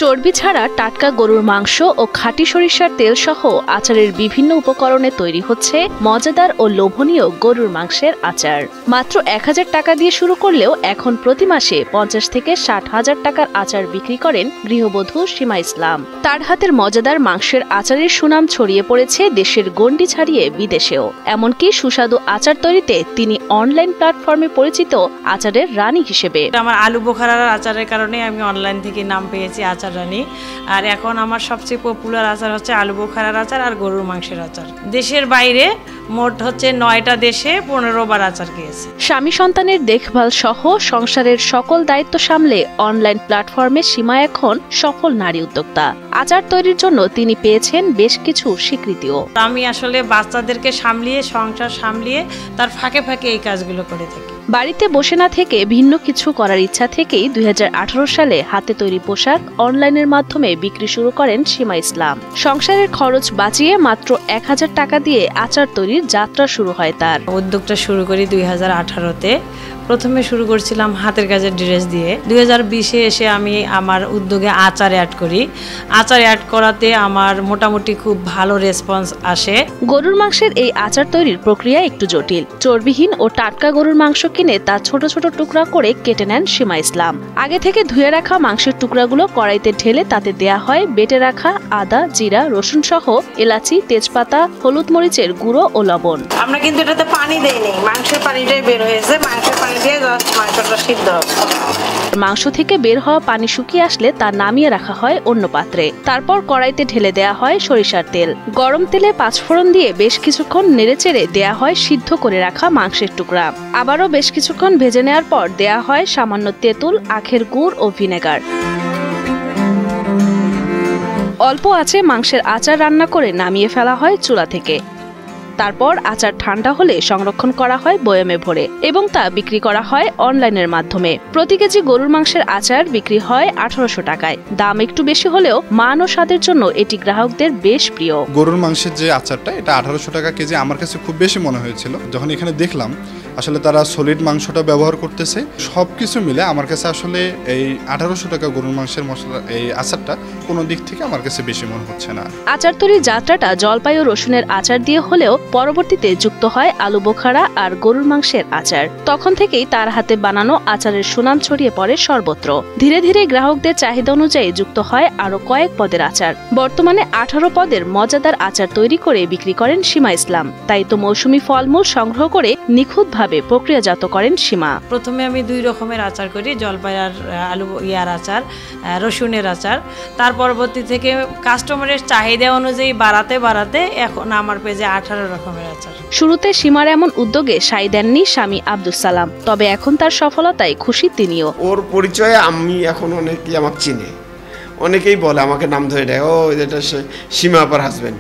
চর্বি ছাড়া টাটকা গরুর মাংস ও খাঁটি সরিষার তেল সহ আচারের বিভিন্ন উপকরণে তৈরি হচ্ছে মজাদার ও লোভনীয় গরুর মাংসের আচার। মাত্র 1000 টাকা দিয়ে শুরু করলেও এখন প্রতি মাসে 50 থেকে 60,000 টাকার আচার বিক্রি করেন গৃহবধূ সীমা ইসলাম। তার হাতের মজাদার মাংসের আচারের সুনাম ছড়িয়ে পড়েছে দেশের গণ্ডি ছাড়িয়ে বিদেশেও। এমনকি সুস্বাদু আচার তৈরিতে তিনি অনলাইন প্ল্যাটফর্মে পরিচিত আচারের রানী হিসেবে। আমার আলু বোখারার আচারের কারণে আমি অনলাইন থেকে নাম পেয়েছি আচার রানী। আর এখন আমার সবচেয়ে পপুলার আচার হচ্ছে আলু বোখারার আচার আর গরুর মাংসের আচার। দেশের বাইরে মোট হচ্ছে 9টা দেশে 15 বার আচার খেয়েছে। স্বামী সন্তানের দেখভাল সহ সংসারের সকল দায়িত্ব সামলে অনলাইন প্ল্যাটফর্মে সীমা এখন সফল নারী উদ্যোক্তা। আচার তৈরির জন্য তিনি পেয়েছেন বেশ কিছু স্বীকৃতিও। আমি আসলে বাচ্চাদেরকে সামলিয়ে সংসার সামলিয়ে তার ফাঁকে ফাঁকে এই কাজগুলো করে থাকি। বাড়িতে বসে না থেকে ভিন্ন কিছু করার ইচ্ছা থেকেই 2018 সালে হাতে তৈরি পোশাক অনলাইনের মাধ্যমে বিক্রি শুরু করেন সীমা ইসলাম। সংসারের খরচ বাঁচিয়ে মাত্র 1000 টাকা দিয়ে আচার তৈরির যাত্রা শুরু হয় তার। উদ্যোগটা শুরু করি 2018-তে। প্রথমে শুরু করছিলাম হাতের কাজের ড্রেস দিয়ে। 2020-এ এসে আমি আমার উদ্যোগে আচার অ্যাড করি। আচার অ্যাড করাতে আমার মোটামুটি খুব ভালো রেসপন্স আসে। গরুর মাংসের এই আচার তৈরির প্রক্রিয়া একটু জটিল। চর্বিহীন ও টাটকা গরুর মাংস কিনে তা ছোট ছোট টুকরা করে কেটে নেন সীমা ইসলাম। আগে থেকে ধুয়ে রাখা মাংসের টুকরাগুলো কড়াইতে ঢেলে তাতে দেয়া হয় বেটে রাখা আদা, জিরা, রসুন সহ এলাচি, তেজপাতা, হলুদ মরিচের গুঁড়ো ও লবণ। আমরা কিন্তু এটাতে পানি দেইনি, মাংসের পানিটাই বের হয়েছে। মাংসের পানি দিয়ে জাস্ট মাংসটা সিদ্ধ হবে। মাংস থেকে বের হওয়া পানি শুকিয়ে আসলে তা নামিয়ে রাখা হয় অন্য পাত্রে। তারপর কড়াইতে ঢেলে দেয়া হয় সরিষার তেল। গরম তেলে পাঁচফোড়ন দিয়ে বেশ কিছুক্ষণ নেড়েচেড়ে দেয়া হয় সিদ্ধ করে রাখা মাংসের টুকরা। আবারও বেশ কিছুক্ষণ ভেজে নেওয়ার পর দেয়া হয় সামান্য তেঁতুল, আখের গুড় ও ভিনেগার। অল্প আঁচে মাংসের আচার রান্না করে নামিয়ে ফেলা হয় চুলা থেকে। তারপর আচার ঠান্ডা হলে সংরক্ষণ করা হয় বয়ামে ভরে এবং তা বিক্রি করা হয় অনলাইনের মাধ্যমে। প্রতি কেজি গরুর মাংসের আচার বিক্রি হয় 1800 টাকায়। দাম একটু বেশি হলেও মান ও স্বাদের জন্য এটি গ্রাহকদের বেশ প্রিয়। গরুর মাংসের যে আচারটা, এটা 1800 টাকা কেজি আমার কাছে খুব বেশি মনে হয়েছিল। যখন এখানে দেখলাম আসলে তারা সলিড মাংসটা ব্যবহার করতেছে, সবকিছু মিলে আমার কাছে আসলে এই 1800 টাকা গরুর মাংসের মশলা এই আচারটা কোনো দিক থেকে আমার কাছে বেশি মনে হচ্ছে না। আচার তৈরির যাত্রাটা জলপাই ও রসুনের আচার দিয়ে হলেও পরবর্তীতে যুক্ত হয় আলু বোখারা আর গরুর মাংসের আচার। তখন থেকেই তার হাতে বানানো আচারের সুনাম ছড়িয়ে পড়ে সর্বত্র। ধীরে ধীরে গ্রাহকদের চাহিদা অনুযায়ী যুক্ত হয় আরো কয়েক পদের আচার। বর্তমানে 18 পদের মজাদার আচার তৈরি করে বিক্রি করেন সীমা ইসলাম। তাই তো মৌসুমী ফলমূল সংগ্রহ করে নিখুঁতভাবে প্রক্রিয়াজাত করেন সীমা। প্রথমে আমি 2 রকমের আচার করি, জলপাই আর আলু আচার, রসুনের আচার। তার পরবর্তী থেকে কাস্টমারের চাহিদা অনুযায়ী বাড়াতে বাড়াতে এখন আমার পেজে 18 রকমের আচার। শুরুতে সীমার এমন উদ্যোগে সাই দেননি স্বামী আব্দুল সালাম, তবে এখন তার সফলতায় খুশি তিনিও। ওর পরিচয়ে আমি এখন অনেকেই আমাকে চিনে, অনেকেই বলে, আমাকে নাম ধরে দেয়, ও এটা সীমা আপার হাজবেন্ড।